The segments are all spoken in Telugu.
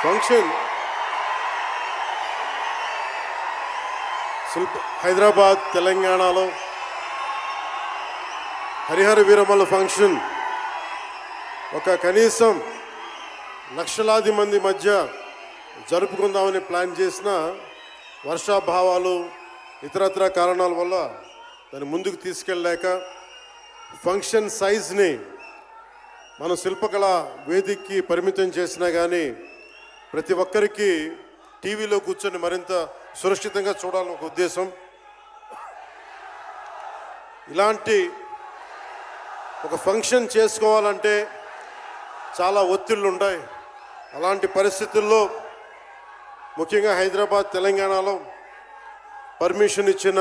ఫంక్షన్ హైదరాబాద్ తెలంగాణలో హరిహర వీరమల్ల ఫంక్షన్ ఒక కనీసం లక్షలాది మంది మధ్య జరుపుకుందామని ప్లాన్ చేసిన వర్షాభావాలు ఇతరత్ర కారణాల వల్ల దాన్ని ముందుకు తీసుకెళ్ళలేక ఫంక్షన్ సైజ్ని మనం శిల్పకళ వేదికకి పరిమితం చేసినా కానీ ప్రతి ఒక్కరికి టీవీలో కూర్చొని మరింత సురక్షితంగా చూడాలని ఒక ఉద్దేశం. ఇలాంటి ఒక ఫంక్షన్ చేసుకోవాలంటే చాలా ఒత్తిళ్ళు ఉంటాయి. అలాంటి పరిస్థితుల్లో ముఖ్యంగా హైదరాబాద్ తెలంగాణలో పర్మిషన్ ఇచ్చిన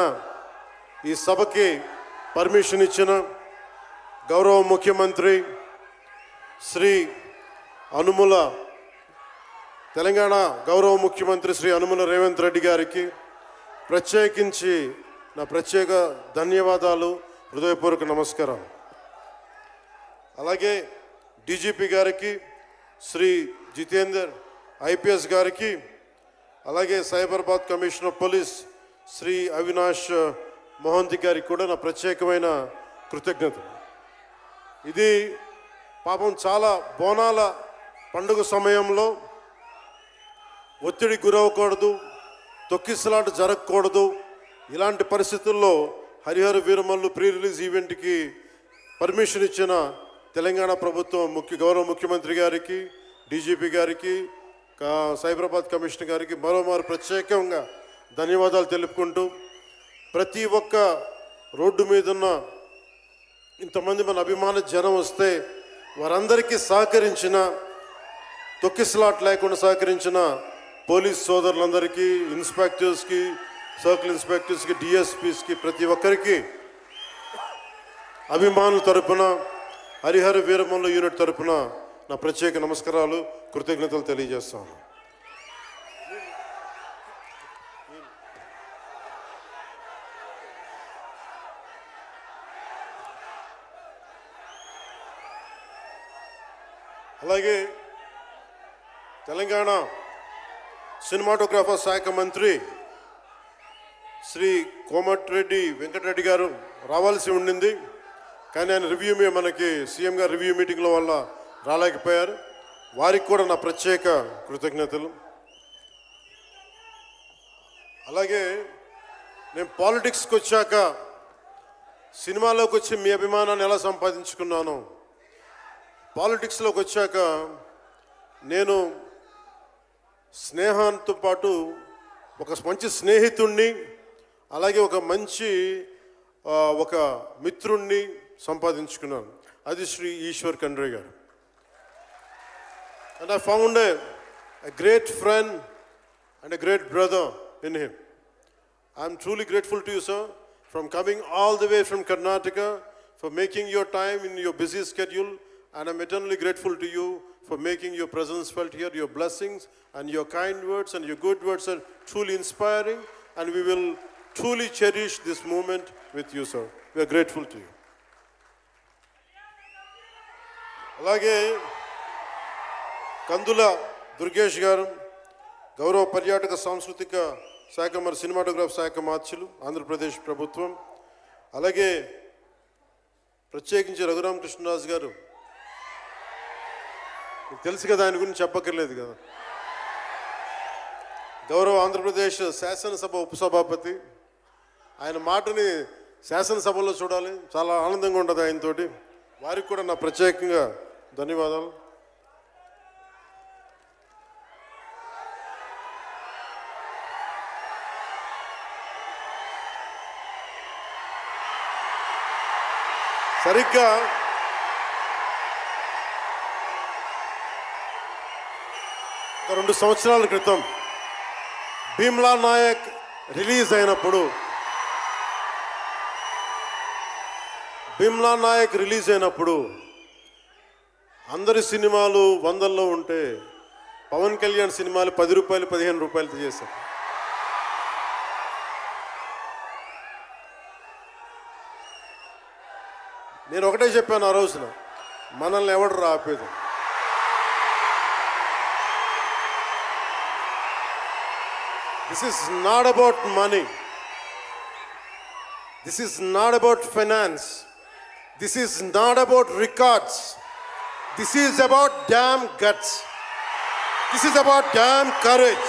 ఈ సభకి పర్మిషన్ ఇచ్చిన గౌరవ ముఖ్యమంత్రి శ్రీ అనుముల తెలంగాణ గౌరవ ముఖ్యమంత్రి శ్రీ అనుముల రేవంత్ రెడ్డి గారికి ప్రత్యేకించి నా ప్రత్యేక ధన్యవాదాలు, హృదయపూర్వక నమస్కారం. అలాగే డీజీపీ గారికి, శ్రీ జితేందర్ ఐపీఎస్ గారికి, అలాగే సైబరాబాద్ కమిషనర్ పోలీస్ శ్రీ అవినాష్ మోహంతి గారికి కూడా నా ప్రత్యేకమైన కృతజ్ఞతలు. ఇది పాపం చాలా బోనాల పండుగ సమయంలో ఒత్తిడి గురవకూడదు, తొక్కిసలాట జరగకూడదు. ఇలాంటి పరిస్థితుల్లో హరిహర వీరమల్లు ప్రీ రిలీజ్ ఈవెంట్కి పర్మిషన్ ఇచ్చిన తెలంగాణ ప్రభుత్వం గౌరవ ముఖ్యమంత్రి గారికి, డీజీపీ గారికి, సైబరాబాద్ కమిషనర్ గారికి మరోమారు ప్రత్యేకంగా ధన్యవాదాలు తెలుపుకుంటూ, ప్రతి ఒక్క రోడ్డు మీదున్న ఇంతమంది మన అభిమాన జనం వస్తే వారందరికీ సహకరించిన, తొక్కిసలాట లేకుండా సహకరించిన పోలీస్ సోదరులందరికీ, ఇన్స్పెక్టర్స్కి, సర్కిల్ ఇన్స్పెక్టర్స్కి, డిఎస్పీస్కి, ప్రతి ఒక్కరికి అభిమానుల తరపున, హరిహర వీరమల్లు యూనిట్ తరపున నా ప్రత్యేక నమస్కారాలు, కృతజ్ఞతలు తెలియజేస్తాను. అలాగే తెలంగాణ సినిమాటోగ్రాఫర్ శాఖ మంత్రి శ్రీ కోమటిరెడ్డి వెంకటరెడ్డి గారు రావాల్సి ఉండింది, కానీ ఆయన మనకి సీఎం గారు రివ్యూ మీటింగ్ల వల్ల రాలేకపోయారు. వారికి కూడా నా ప్రత్యేక కృతజ్ఞతలు. అలాగే నేను పాలిటిక్స్కి వచ్చాక సినిమాలోకి వచ్చి మీ అభిమానాన్ని ఎలా సంపాదించుకున్నాను, పాలిటిక్స్లోకి వచ్చాక నేను స్నేహంతో పాటు ఒక మంచి స్నేహితుణ్ణి, అలాగే ఒక మంచి ఒక మిత్రుణ్ణి సంపాదించుకున్నాను. అది శ్రీ ఈశ్వర్ ఖండ్రే గారు. And I found a great friend and a great brother in him. I am truly grateful to you, sir, from coming all the way from Karnataka, for making your time in your busy schedule, and I'm eternally grateful to you for making your presence felt here. Your blessings and your kind words and your good words are truly inspiring, and we will truly cherish this moment with you, sir. We are grateful to you. అలాగే కందుల దుర్గేష్ గారు, గౌరవ పర్యాటక సాంస్కృతిక శాఖ మరి సినిమాటోగ్రాఫ్ శాఖ మార్చులు, ఆంధ్రప్రదేశ్ ప్రభుత్వం. అలాగే ప్రత్యేకించి రఘురామకృష్ణరాజు గారు, తెలుసు కదా, ఆయన గురించి చెప్పక్కర్లేదు కదా. గౌరవ ఆంధ్రప్రదేశ్ శాసనసభ ఉపసభాపతి, ఆయన మాటని శాసనసభలో చూడాలి, చాలా ఆనందంగా ఉంటుంది ఆయనతోటి. వారికి కూడా నా ప్రత్యేకంగా ధన్యవాదాలు. సరిగ్గా ఒక 2 సంవత్సరాల క్రితం భీమ్లా నాయక్ రిలీజ్ అయినప్పుడు అందరి సినిమాలు 100లో ఉంటే పవన్ కళ్యాణ్ సినిమాలు 10 రూపాయలు 15 రూపాయలతో చేశారు. నేను ఒకటే చెప్పాను ఆ రోజున, మనల్ని ఎవడు ఆపేది. This is not about money. This is not about finance. This is not about records. This is about damn guts. This is about damn courage.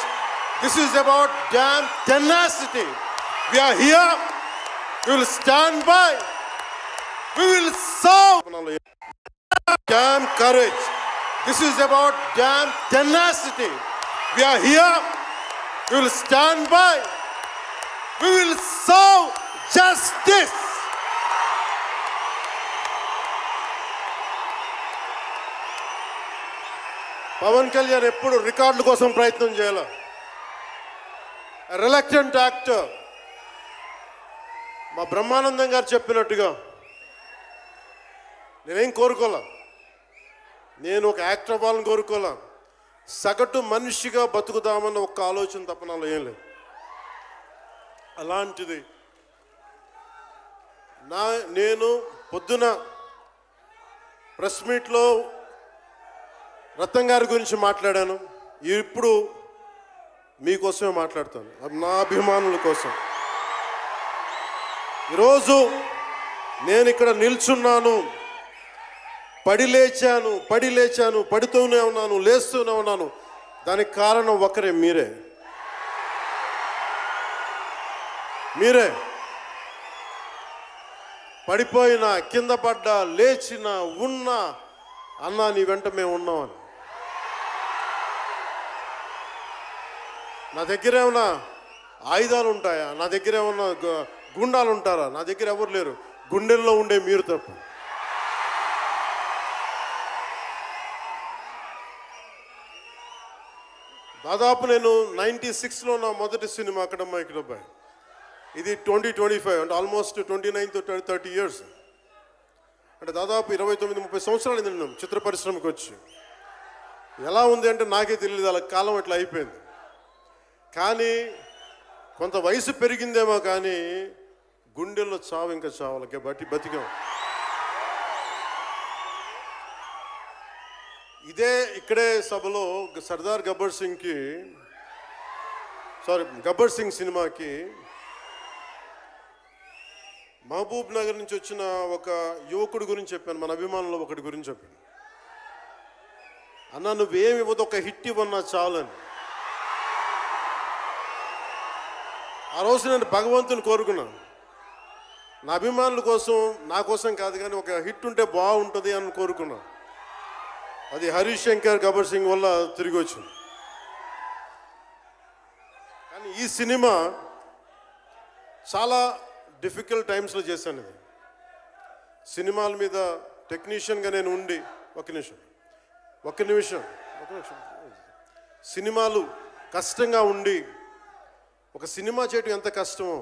This is about damn tenacity. We are here. We will stand by. We will serve. Damn courage. This is about damn tenacity. We are here. We will stand by. We will serve justice. Pawan Kalyan ఎప్పుడు రికార్డుల కోసం ప్రయత్నం చేయాల. Reluctant actor. మా బ్రహ్మానందం గారు చెప్పినట్టుగా నేనేం కోరుకోలే. నేను ఒక యాక్టర్ అవ్వాలని కోరుకోలే. సగటు మనిషిగా బతుకుదామన్న ఒక్క ఆలోచన తప్ప నాలో ఏం లేదు. అలాంటిది నేను పొద్దున ప్రెస్ మీట్లో రత్నం గారి గురించి మాట్లాడాను. ఇప్పుడు మీకోసమే మాట్లాడతాను, నా అభిమానుల కోసం. ఈరోజు నేను ఇక్కడ నిల్చున్నాను, పడి లేచాను, పడుతూనే ఉన్నాను, లేస్తూనే ఉన్నాను. దానికి కారణం ఒకరే, మీరే. పడిపోయినా, కింద పడ్డా, లేచినా, ఉన్నా, అన్నా నీ వెంట మేము ఉన్నామని. నా దగ్గర ఏమన్నా ఆయుధాలు ఉంటాయా? నా దగ్గర ఏమన్నా గుండాలు ఉంటారా? నా దగ్గర ఎవరు లేరు, గుండెల్లో ఉండే మీరు తప్ప. దాదాపు నేను 96లో నా మొదటి సినిమా అక్కడమ్మా ఇక్కడబ్బాయి. ఇది 2025 అంటే ఆల్మోస్ట్ 29 to 30 years. అంటే దాదాపు 29-30 సంవత్సరాలు నేను చిత్ర పరిశ్రమకి వచ్చి. ఎలా ఉంది అంటే నాకే తెలియదు, అలా కాలం ఇట్లా అయిపోయింది. కానీ కొంత వయసు పెరిగిందేమో కానీ గుండెల్లో చావు ఇంకా చావాలి, బతికాం. ఇక్కడే సభలో సర్దార్ గబ్బర్ సింగ్ సినిమాకి మహబూబ్ నగర్ నుంచి వచ్చిన ఒక యువకుడి గురించి చెప్పాను, మన అభిమానులు ఒకటి గురించి చెప్పాను. అన్న నువ్వేమి ఇవ్వదు, ఒక హిట్ ఇవ్వన్నా చాలని. ఆ రోజు నేను భగవంతుని కోరుకున్నాను, నా అభిమానుల కోసం, నా కోసం కాదు కానీ ఒక హిట్ ఉంటే బాగుంటుంది అని కోరుకున్నాను. అది హరీష్ శంకర్ గబ్బర్ సింగ్ వల్ల తిరిగి వచ్చింది. కానీ ఈ సినిమా చాలా డిఫికల్ట్ టైమ్స్లో చేశాను. ఇది సినిమాల మీద టెక్నీషియన్గా నేను ఉండి ఒక నిమిషం సినిమాలు కష్టంగా ఉండి, ఒక సినిమా చేయడం ఎంత కష్టమో,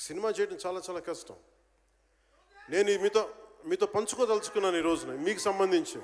సినిమా చేయడం చాలా చాలా కష్టం. నేను మీతో పంచుకోదలుచుకున్నాను ఈ రోజున, మీకు సంబంధించి.